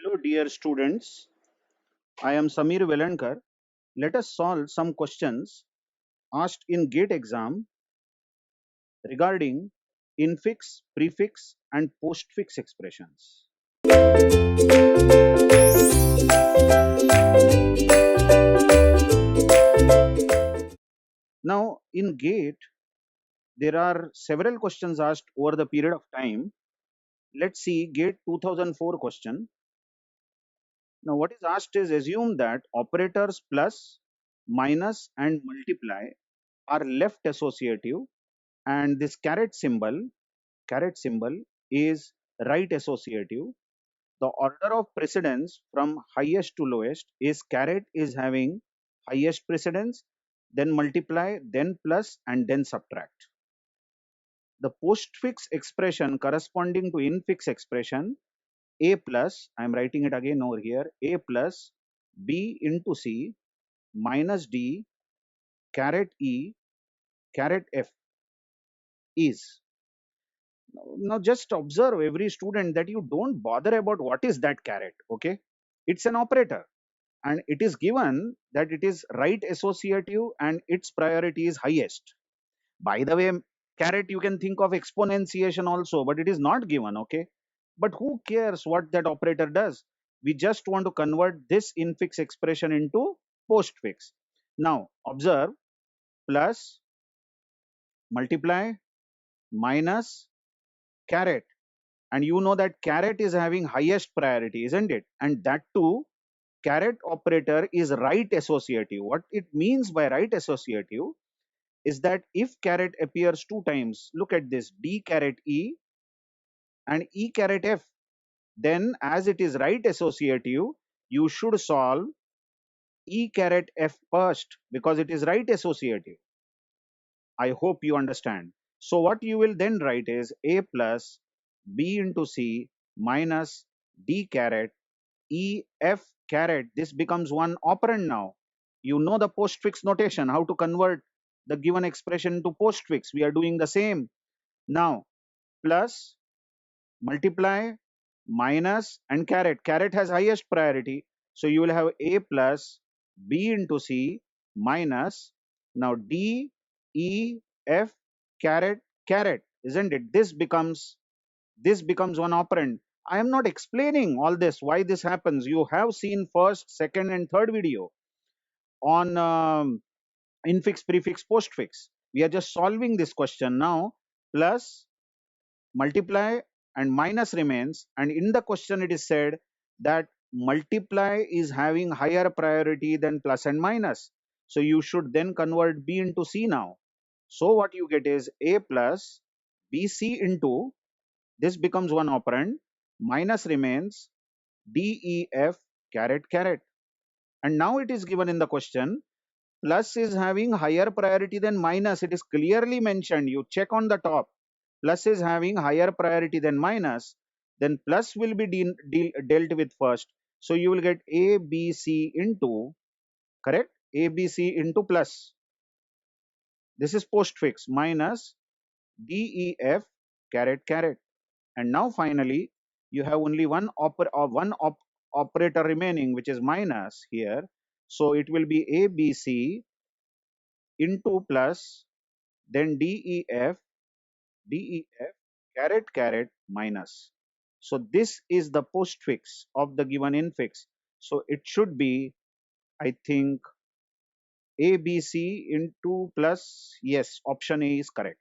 Hello, dear students. I am Samir Velankar. Let us solve some questions asked in GATE exam regarding infix, prefix, and postfix expressions. Now, in GATE, there are several questions asked over the period of time. Let's see GATE 2004 question. Now, what is asked is assume that operators plus, minus, and multiply are left associative, and this caret symbol is right associative. The order of precedence from highest to lowest is caret is having highest precedence, then multiply, then plus, and then subtract. The postfix expression corresponding to infix expression a plus, I am writing it again over here, a plus b into c minus d caret e caret f is. Now just observe every student that you don't bother about what is that caret. Okay, it's an operator and it is given that it is right associative and its priority is highest. By the way, caret you can think of exponentiation also, but it is not given. Okay, but who cares what that operator does? We just want to convert this infix expression into postfix. Now observe, plus, multiply, minus, caret, and you know that caret is having highest priority, isn't it? And that too, caret operator is right associative. What it means by right associative is that if caret appears two times, look at this, d caret e and e caret f, then as it is right associative, you should solve e caret f first because it is right associative. I hope you understand. So what you will then write is a plus b into c minus d caret e f caret. This becomes one operand now. You know the postfix notation, how to convert the given expression to postfix. We are doing the same. Now, plus, multiply, minus, and caret. Caret has highest priority. So you will have a plus b into c minus, now d e f caret caret, isn't it? This becomes one operand. I am not explaining all this, why this happens. You have seen first, second, and third video on infix, prefix, postfix. We are just solving this question now. Plus, multiply, and minus remains. And in the question, it is said that multiply is having higher priority than plus and minus. So you should then convert b into c now. So what you get is a plus bc into, this becomes one operand, minus remains def caret caret. And now it is given in the question, plus is having higher priority than minus. It is clearly mentioned. You check on the top. Plus is having higher priority than minus. Then plus will be dealt with first. So you will get ABC into, correct? ABC into plus. This is postfix minus DEF caret caret. And now finally, you have only one operator remaining, which is minus here. So it will be ABC into plus, then DEF caret caret minus. So this is the postfix of the given infix. So it should be, I think, ABC into plus. Yes, option A is correct.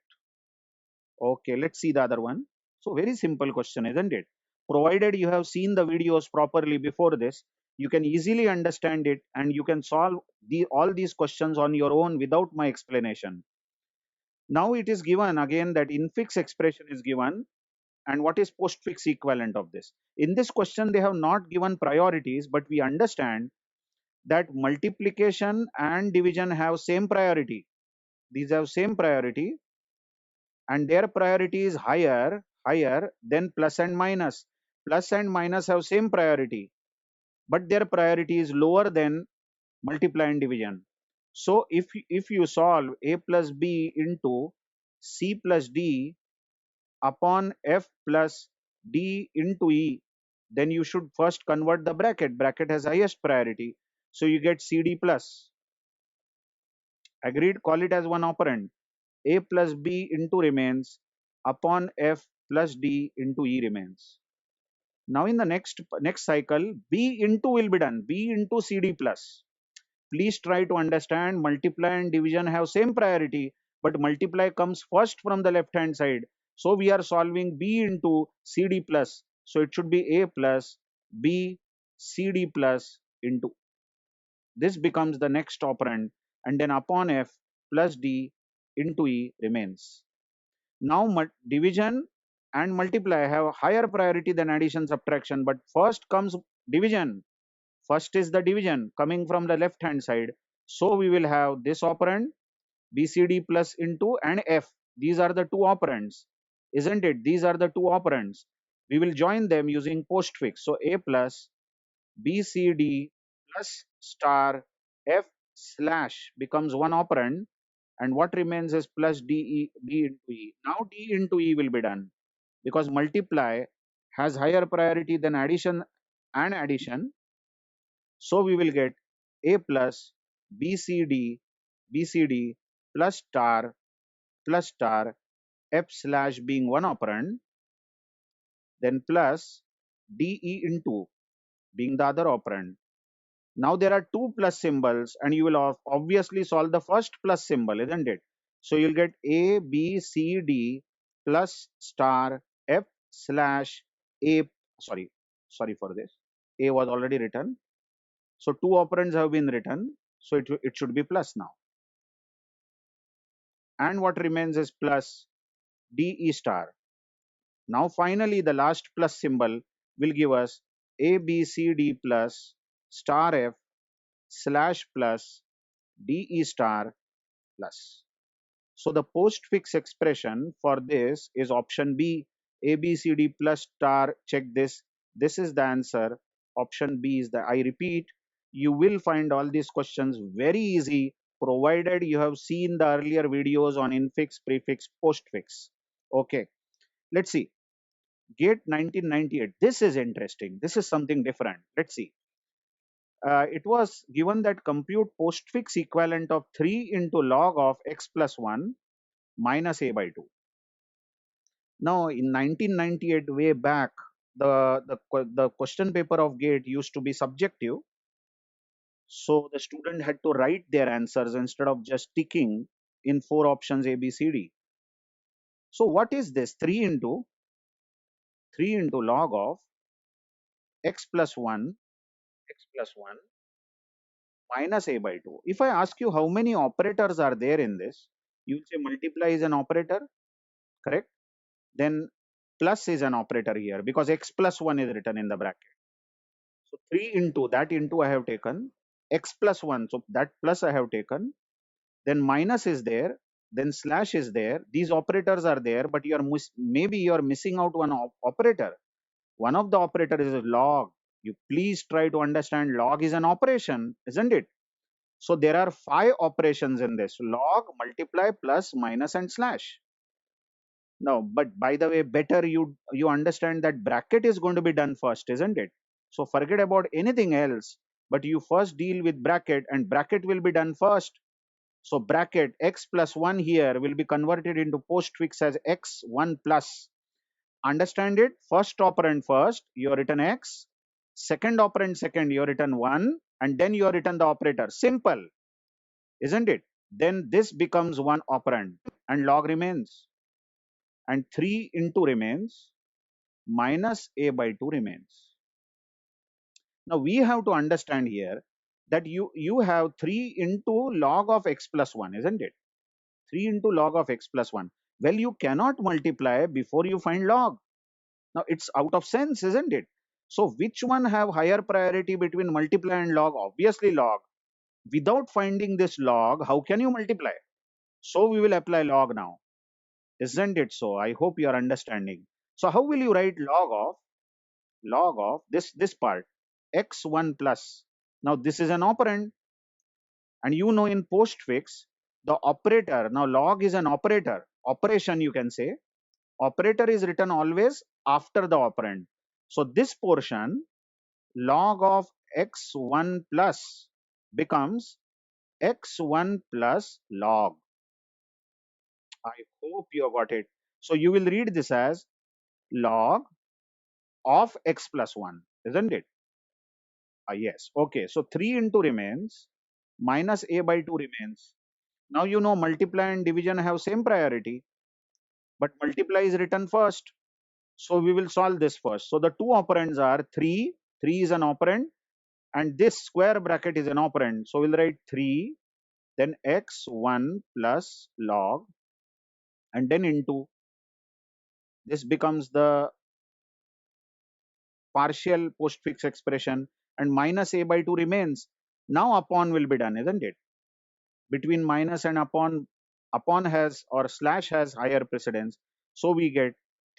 Okay, let's see the other one. So very simple question, isn't it? Provided you have seen the videos properly before this, you can easily understand it and you can solve all these questions on your own without my explanation. Now it is given again that infix expression is given, and what is postfix equivalent of this. In this question, they have not given priorities, but we understand that multiplication and division have same priority. These have same priority and their priority is higher than plus and minus. Plus and minus have same priority, but their priority is lower than multiply and division. So if you solve a plus b into c plus d upon f plus d into e, then you should first convert the bracket. Bracket has highest priority. So you get CD plus. Agreed? Call it as one operand. A plus B into remains upon F plus D into E remains. Now in the next cycle, B into will be done. B into CD plus. Please try to understand multiply and division have same priority, but multiply comes first from the left hand side. So we are solving B into CD plus. So it should be A plus B CD plus into. This becomes the next operand, and then upon F plus D into E remains. Now division and multiply have higher priority than addition subtraction, but first comes division. First is the division coming from the left hand side. So we will have this operand BCD plus into and F. These are the two operands, isn't it? These are the two operands. We will join them using postfix. So A plus BCD plus star F slash becomes one operand, and what remains is plus D into E. Now D into E will be done because multiply has higher priority than addition and addition. So we will get A plus BCD plus star F slash being one operand, then plus DE into being the other operand. Now there are two plus symbols, and you will obviously solve the first plus symbol, isn't it? So you'll get A, B, C, D plus star F slash A. Sorry, sorry for this. A was already written. So two operands have been written. So it should be plus now. And what remains is plus DE star. Now finally the last plus symbol will give us A, B, C, D plus star F slash plus DE star plus. So the postfix expression for this is option B, ABCD plus star. Check this. This is the answer. Option B is the, I repeat, you will find all these questions very easy provided you have seen the earlier videos on infix, prefix, postfix. Okay, let's see. GATE 1998. This is interesting. This is something different. Let's see. It was given that compute postfix equivalent of 3 into log of x plus 1 minus a by 2. Now, in 1998, way back, the question paper of GATE used to be subjective. So the student had to write their answers instead of just ticking in 4 options A, B, C, D. So what is this? 3 into log of x plus 1 minus a by 2. If I ask you how many operators are there in this, you will say multiply is an operator, correct? Then plus is an operator here because x plus 1 is written in the bracket. So 3 into that into I have taken, x plus 1, so that plus I have taken, then minus is there, then slash is there. These operators are there, but maybe you are missing out one operator. One of the operator is log. You please try to understand log is an operation, isn't it? So there are 5 operations in this: log, multiply, plus, minus, and slash. Now, but by the way, better you understand that bracket is going to be done first, isn't it? So forget about anything else, but you first deal with bracket, and bracket will be done first. So bracket x plus 1 here will be converted into postfix as x1 plus. Understand it? First operand first, you have written x. Second operand second, you have written 1. And then you have written the operator. Simple, isn't it? Then this becomes one operand and log remains. And 3 into remains minus a by 2 remains. Now we have to understand here that you have 3 into log of x plus 1, isn't it? 3 into log of x plus 1. Well, you cannot multiply before you find log. Now it's out of sense, isn't it? So which one have higher priority between multiply and log? Obviously log. Without finding this log, how can you multiply? So we will apply log now. Isn't it so? I hope you are understanding. So how will you write log of this part x1 plus? Now this is an operand, and you know in postfix the operator, now log is an operator, operation you can say. Operator is written always after the operand. So this portion, log of x1 plus, becomes x1 plus log. I hope you got it. So you will read this as log of x plus 1, isn't it? Yes. Okay. So 3 into remains minus a by 2 remains. Now you know multiply and division have same priority, but multiply is written first. So we will solve this first. So the two operands are 3. 3 is an operand, and this square bracket is an operand. So we'll write 3, then x1 plus log, and then into. This becomes the partial postfix expression, and minus a by 2 remains. Now upon will be done, isn't it? Between minus and upon has or slash has higher precedence. So we get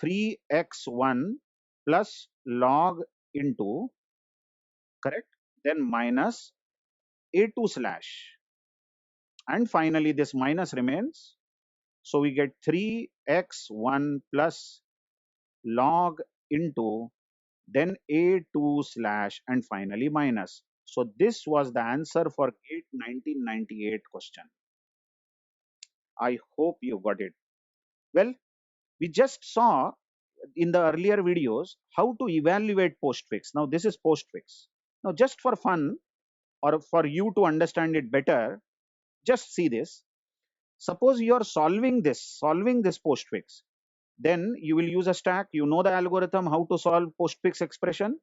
3x1 plus log into, correct? Then minus a2 slash. And finally this minus remains. So we get 3x1 plus log into, then a2 slash, and finally minus. So this was the answer for GATE 1998 question. I hope you got it. Well, we just saw in the earlier videos how to evaluate postfix. Now this is postfix. Now just for fun or for you to understand it better, just see this. Suppose you are solving this postfix. Then you will use a stack. You know the algorithm how to solve postfix expression,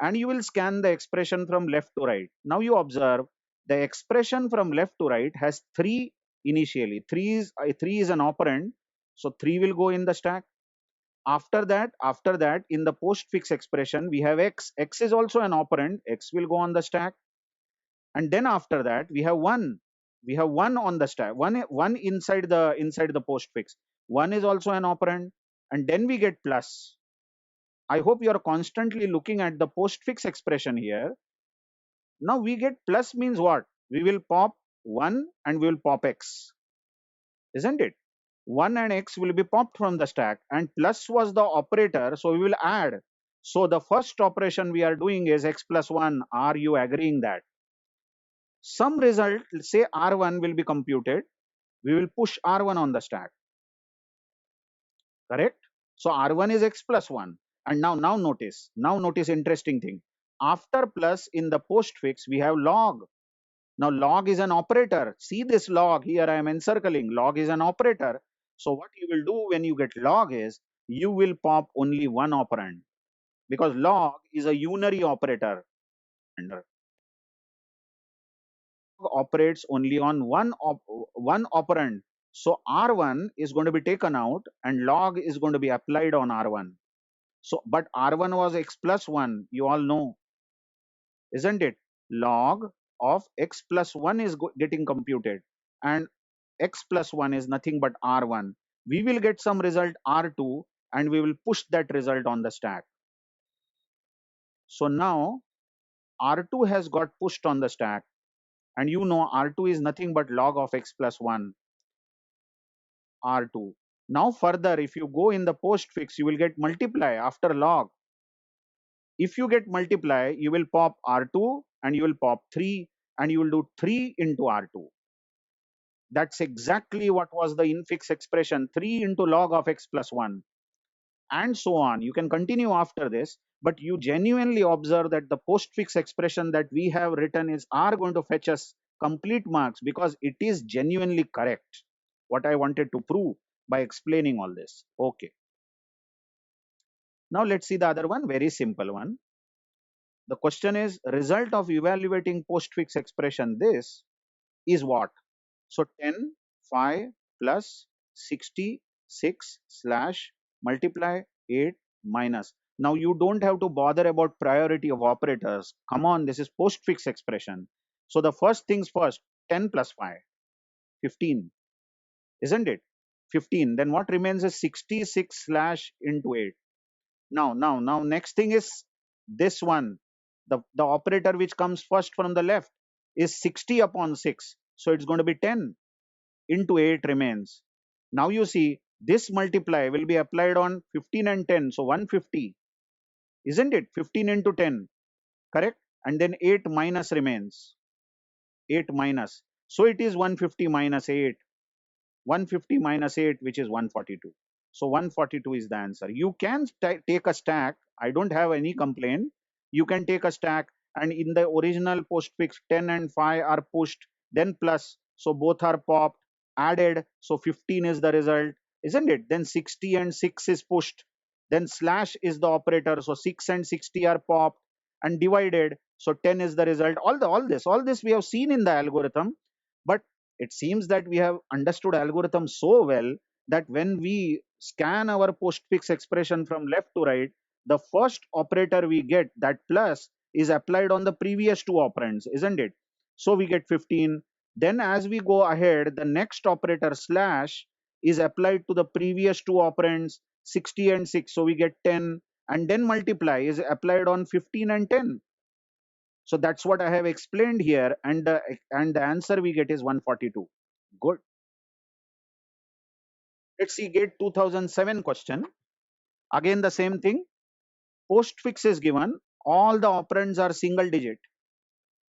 and you will scan the expression from left to right. Now you observe the expression from left to right has 3 initially. 3 is an operand, so 3 will go in the stack. After that, in the postfix expression, we have x. X is also an operand. X will go on the stack. And then after that, we have 1. We have 1 on the stack. One inside the postfix. 1 is also an operand. And then we get plus. I hope you are constantly looking at the postfix expression here. Now we get plus means what? We will pop 1 and we will pop x, isn't it? 1 and x will be popped from the stack, and plus was the operator, so we will add. So the first operation we are doing is x plus 1. Are you agreeing that? Some result, say R1 will be computed. We will push R1 on the stack, correct? So R1 is x plus 1. And now notice interesting thing. After plus in the postfix, we have log. Now log is an operator. See this log here, I am encircling. Log is an operator. So what you will do when you get log is, you will pop only one operand, because log is a unary operator. Log operates only on one operand. So R1 is going to be taken out and log is going to be applied on R1. So, but R1 was x plus 1, you all know, isn't it? Log of x plus 1 is getting computed, and x plus 1 is nothing but R1. We will get some result R2, and we will push that result on the stack. So now R2 has got pushed on the stack, and you know R2 is nothing but log of x plus 1, R2. Now further, if you go in the postfix, you will get multiply after log. If you get multiply, you will pop R2 and you will pop 3, and you will do 3 into R2. That's exactly what was the infix expression, 3 into log of x plus 1, and so on. You can continue after this, but you genuinely observe that the postfix expression that we have written are going to fetch us complete marks, because it is genuinely correct. What I wanted to prove by explaining all this. Okay. Now let's see the other one, very simple one. The question is, result of evaluating postfix expression this is what? So 10, 5 plus 66 slash multiply 8 minus. Now you don't have to bother about priority of operators. Come on, this is postfix expression. So the first things first, 10 plus 5, 15, isn't it? 15. Then what remains is 66 slash into 8. Now, next thing is this one. The operator which comes first from the left is 60 upon 6. So it's going to be 10 into 8 remains. Now you see this multiply will be applied on 15 and 10. So 150. isn't it? 15 into 10, correct? And then 8 minus remains, 8 minus. So it is 150 minus 8, 150 minus 8, which is 142. So 142 is the answer. You can take a stack. I don't have any complaint. You can take a stack, and in the original postfix, 10 and 5 are pushed, then plus. So both are popped, added. So 15 is the result, isn't it? Then 60 and 6 is pushed. Then slash is the operator. So 6 and 60 are popped and divided. So 10 is the result. All this we have seen in the algorithm. But it seems that we have understood algorithm so well that when we scan our postfix expression from left to right, the first operator we get, that plus, is applied on the previous two operands, isn't it? So we get 15. Then as we go ahead, the next operator slash is applied to the previous two operands, 60 and 6. So we get 10. And then multiply is applied on 15 and 10. So that's what I have explained here, and the answer we get is 142. Good. Let's see GATE 2007 question. Again the same thing. Postfix is given. All the operands are single digit,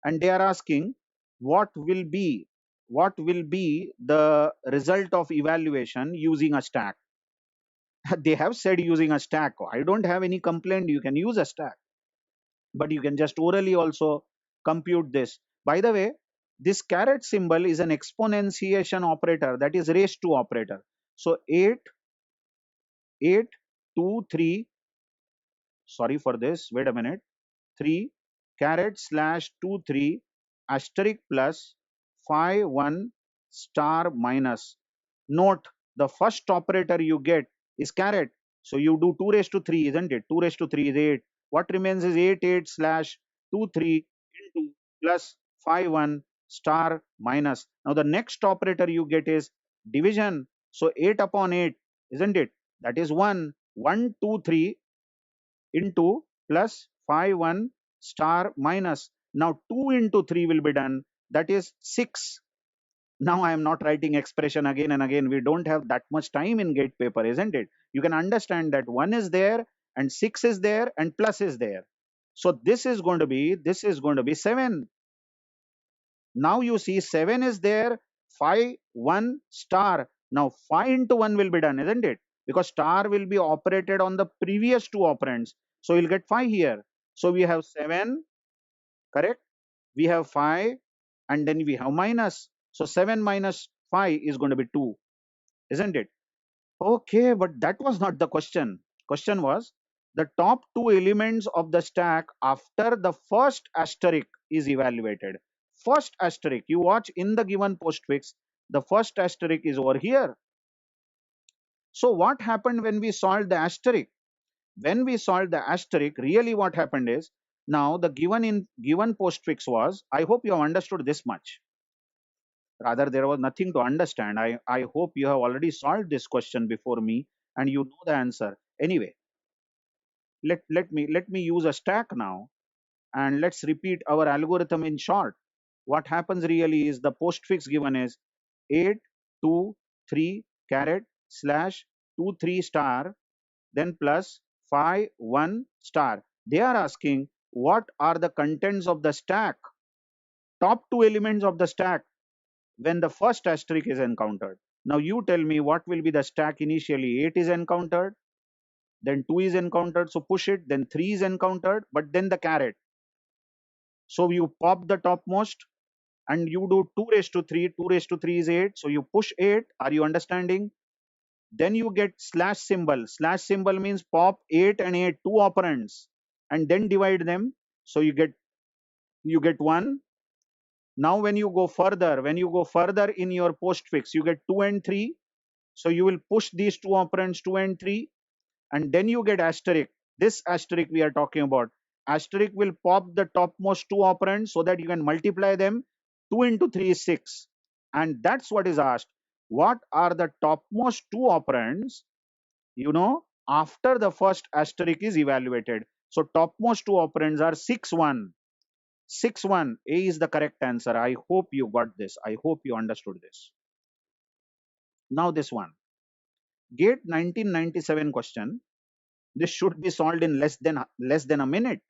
and they are asking what will be the result of evaluation using a stack. They have said using a stack. I don't have any complaint. You can use a stack, but you can just orally also compute this. By the way, this caret symbol is an exponentiation operator, that is raised to operator. So 8, 8, 2, 3, sorry for this, wait a minute, 3 caret slash 2, 3 asterisk plus 5, 1 star minus. Note, the first operator you get is caret. So you do 2 raised to 3, isn't it? 2 raised to 3 is 8. What remains is 8, 8 slash 2, 3 into plus 5, 1 star minus. Now the next operator you get is division. So 8 upon 8, isn't it? That is 1, 1, 2, 3 into plus 5, 1 star minus. Now 2 into 3 will be done. That is 6. Now I am not writing expression again and again. We don't have that much time in GATE paper, isn't it? You can understand that 1 is there and 6 is there and plus is there. So this is going to be 7. Now you see 7 is there, 5, 1 star. Now 5 into 1 will be done, isn't it? Because star will be operated on the previous two operands. So you'll get 5 here. So we have 7, correct? We have 5, and then we have minus. So 7 minus 5 is going to be 2, isn't it? Okay, but that was not the question. Question was the top two elements of the stack after the first asterisk is evaluated. First asterisk, you watch in the given postfix, the first asterisk is over here. So what happened when we solved the asterisk? When we solved the asterisk, really what happened is, now the given postfix was, I hope you have understood this much. Rather, there was nothing to understand. I hope you have already solved this question before me and you know the answer. Anyway, let me use a stack now, and let's repeat our algorithm in short. What happens really is the postfix given is 8, 2, 3 caret slash 2, 3 star, then plus 5, 1 star. They are asking what are the contents of the stack, top two elements of the stack when the first asterisk is encountered. Now you tell me what will be the stack initially. 8 is encountered, then 2 is encountered, so push it, then 3 is encountered, but then the caret. So you pop the topmost and you do 2 raised to 3, 2 raised to 3 is 8, so you push 8. Are you understanding? Then you get slash symbol. Slash symbol means pop 8 and 8, two operands, and then divide them. So you get 1. Now when you go further in your postfix, you get 2 and 3. So you will push these two operands 2 and 3, and then you get asterisk. This asterisk we are talking about. Asterisk will pop the topmost two operands so that you can multiply them. 2 into 3 is 6. And that's what is asked. What are the topmost two operands, after the first asterisk is evaluated? So topmost two operands are 6, 1. 6, 1. A is the correct answer. I hope you got this. I hope you understood this. Now this one. GATE 1997 question. This should be solved in less than a minute.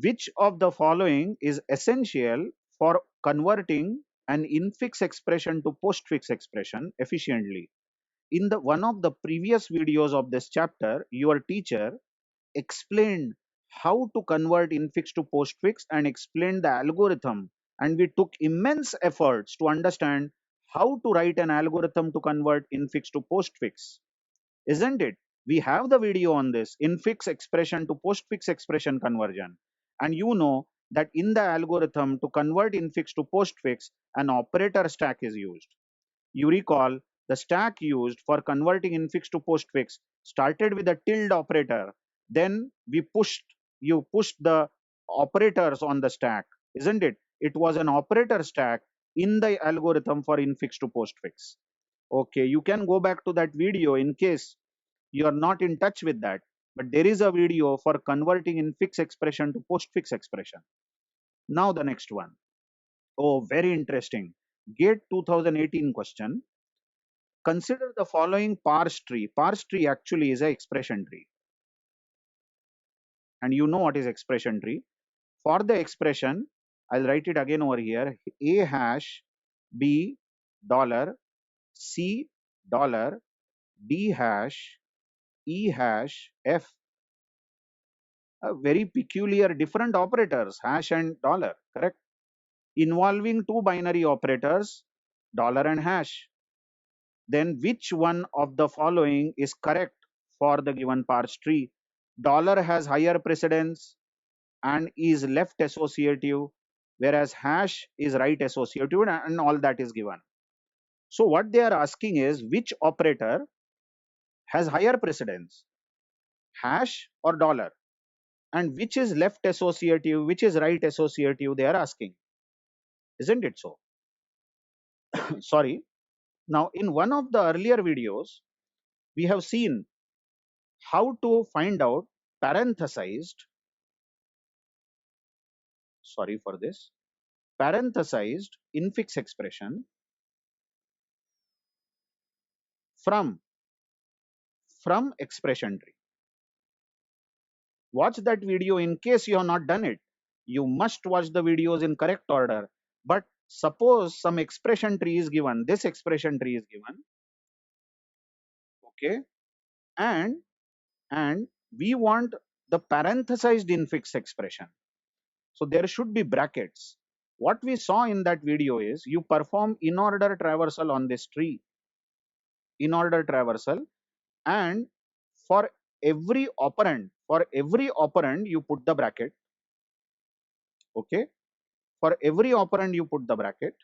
Which of the following is essential for converting an infix expression to postfix expression efficiently? In the one of the previous videos of this chapter, your teacher explained how to convert infix to postfix and explained the algorithm, and we took immense efforts to understand how to write an algorithm to convert infix to postfix, isn't it? We have the video on this infix expression to postfix expression conversion. And you know that in the algorithm to convert infix to postfix, an operator stack is used. You recall the stack used for converting infix to postfix started with a tilde operator. Then you pushed the operators on the stack, isn't it? It was an operator stack in the algorithm for infix to postfix. Okay, you can go back to that video in case you are not in touch with that. But there is a video for converting infix expression to postfix expression. Now the next one. Oh, very interesting. GATE 2018 question. Consider the following parse tree. Parse tree actually is a expression tree. And you know what is expression tree. For the expression, I'll write it again over here. A hash, B, dollar, C, dollar, D hash, E hash, F. Very peculiar different operators, hash and dollar, correct? Involving two binary operators, dollar and hash. Then which one of the following is correct for the given parse tree? Dollar has higher precedence and is left associative, whereas hash is right associative, and all that is given. So what they are asking is which operator has higher precedence, hash or dollar, and which is left associative, which is right associative, they are asking, isn't it so? Sorry. Now in one of the earlier videos, we have seen how to find out parenthesized, sorry for this, parenthesized infix expression from expression tree. Watch that video in case you have not done it. You must watch the videos in correct order. But suppose some expression tree is given, this expression tree is given, okay, and we want the parenthesized infix expression. So there should be brackets. What we saw in that video is you perform in order traversal on this tree, in order traversal, and for every operand you put the bracket, okay? For every operand you put the bracket.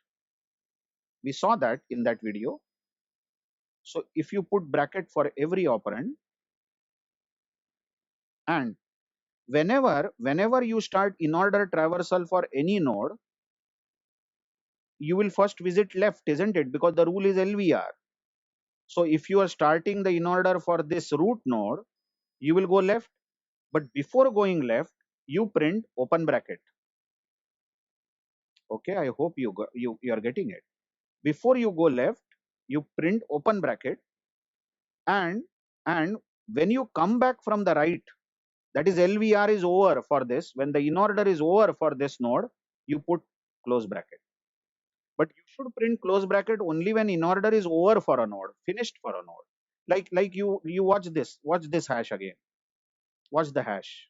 We saw that in that video. So if you put bracket for every operand, and whenever you start in order traversal for any node, you will first visit left, isn't it? Because the rule is LVR. So if you are starting the in order for this root node, you will go left, but before going left, you print open bracket. Okay, I hope you are getting it. Before you go left, you print open bracket, and when you come back from the right, that is LVR is over for this. When the in order is over for this node, you put close bracket. But you should print close bracket only when in order is over for a node, finished for a node. Like you watch this hash again. Watch the hash.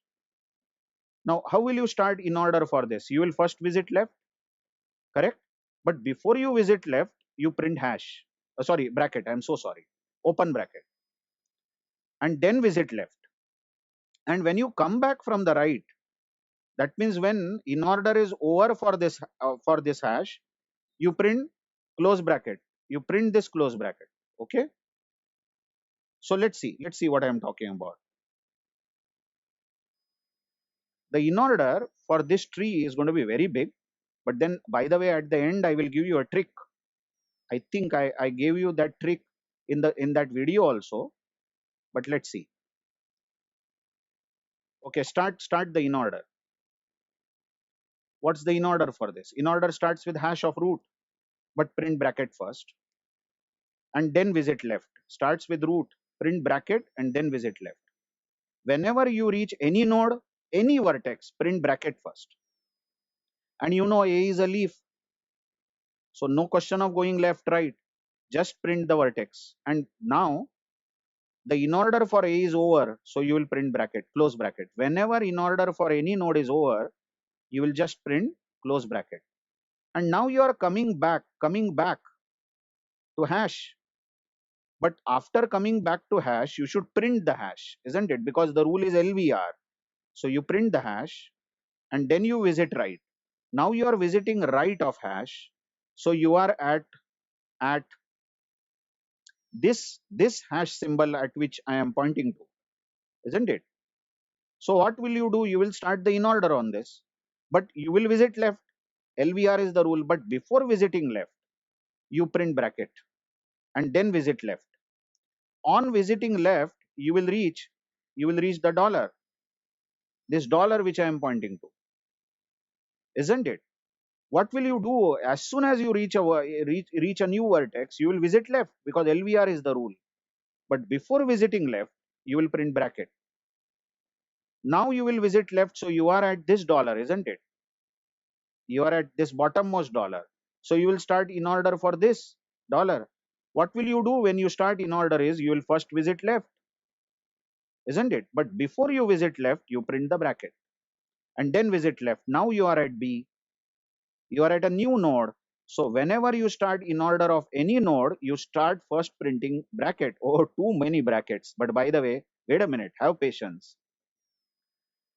Now, how will you start in order for this? You will first visit left, correct? But before you visit left, you print hash. Sorry, bracket. I'm so sorry. Open bracket. And then visit left. And when you come back from the right, that means when in order is over for this hash, you print close bracket. You print this close bracket. Okay. So let's see what I am talking about. The in order for this tree is going to be very big, but then by the way, at the end, I will give you a trick. I think I gave you that trick in that video also, but let's see. Okay, start the in order. What's the in order for this? In order starts with hash of root, but print bracket first, and then visit left. Starts with root, print bracket, and then visit left. Whenever you reach any node, any vertex, print bracket first. And you know A is a leaf, so no question of going left, right. Just print the vertex. And now the in order for A is over, so you will print bracket, close bracket. Whenever in order for any node is over, you will just print close bracket. And now you are coming back to hash. But after coming back to hash, you should print the hash, isn't it? Because the rule is LVR. So you print the hash and then you visit right. Now you are visiting right of hash. So you are at this hash symbol at which I am pointing to, isn't it? So what will you do? You will start the in order on this, but you will visit left. LVR is the rule, but before visiting left, you print bracket and then visit left. On visiting left, you will reach the dollar, this dollar which I am pointing to, isn't it? What will you do? As soon as you reach a new vertex, you will visit left because LVR is the rule. But before visiting left, you will print bracket. Now you will visit left, so you are at this dollar, isn't it? You are at this bottommost dollar. So you will start in order for this dollar. What will you do when you start in order is you will first visit left, isn't it? But before you visit left, you print the bracket and then visit left. Now you are at B, you are at a new node. So whenever you start in order of any node, you start first printing bracket. Oh, too many brackets. But by the way, wait a minute, have patience.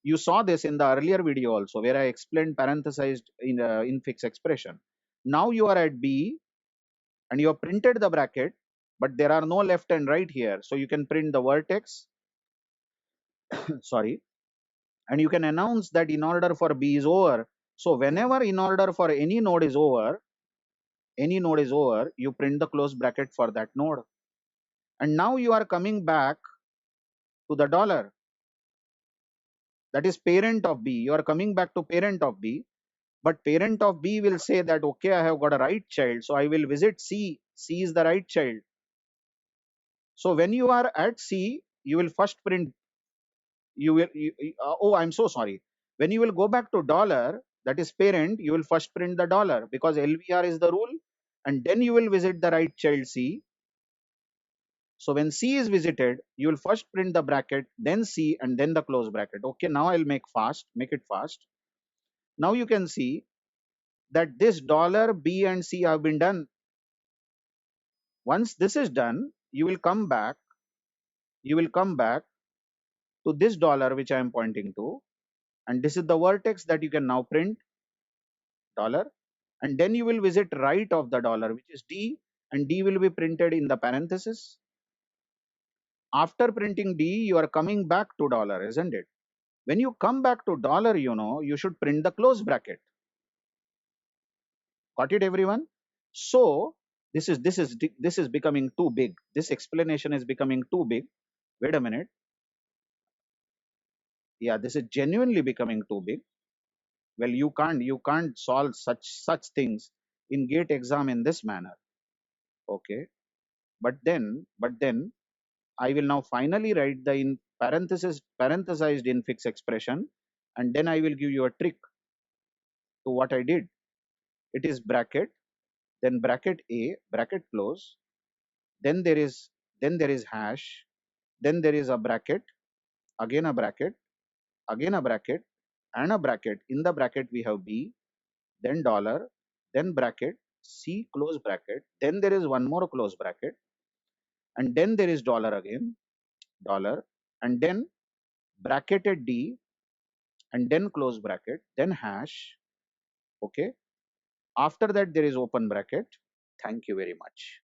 You saw this in the earlier video also where I explained parenthesized in infix expression. Now you are at B and you have printed the bracket, but there are no left and right here. So you can print the vertex, sorry, and you can announce that in order for B is over. So whenever in order for any node is over, you print the close bracket for that node. And now you are coming back to the dollar, that is parent of B. You are coming back to parent of B, but parent of B will say that, okay, I have got a right child, so I will visit C. C is the right child. So when you are at C, you will first print, oh, I'm so sorry. When you will go back to dollar, that is parent, you will first print the dollar because LVR is the rule, and then you will visit the right child C. So when C is visited, you will first print the bracket, then C, and then the close bracket. Okay, now I'll make it fast. Now you can see that this dollar B and C have been done. Once this is done, you will come back to this dollar which I am pointing to, and this is the vertex that you can now print dollar, and then you will visit right of the dollar which is D, and D will be printed in the parenthesis. After printing D, you are coming back to dollar, isn't it? When you come back to dollar, you should print the close bracket. Got it, everyone? So this is becoming too big. This explanation is becoming too big. Wait a minute. Yeah, this is genuinely becoming too big. Well, you can't solve such things in GATE exam in this manner. Okay, but then I will now finally write the in parenthesized infix expression, and then I will give you a trick to what I did. It is bracket, then bracket A, bracket close, then there is hash, then there is a bracket, again a bracket, again a bracket, and a bracket. In the bracket we have B, then dollar, then bracket, C close bracket, then there is one more close bracket, and then there is dollar again, dollar, and then bracketed D, and then close bracket, then hash. Okay. After that there is open bracket. Thank you very much.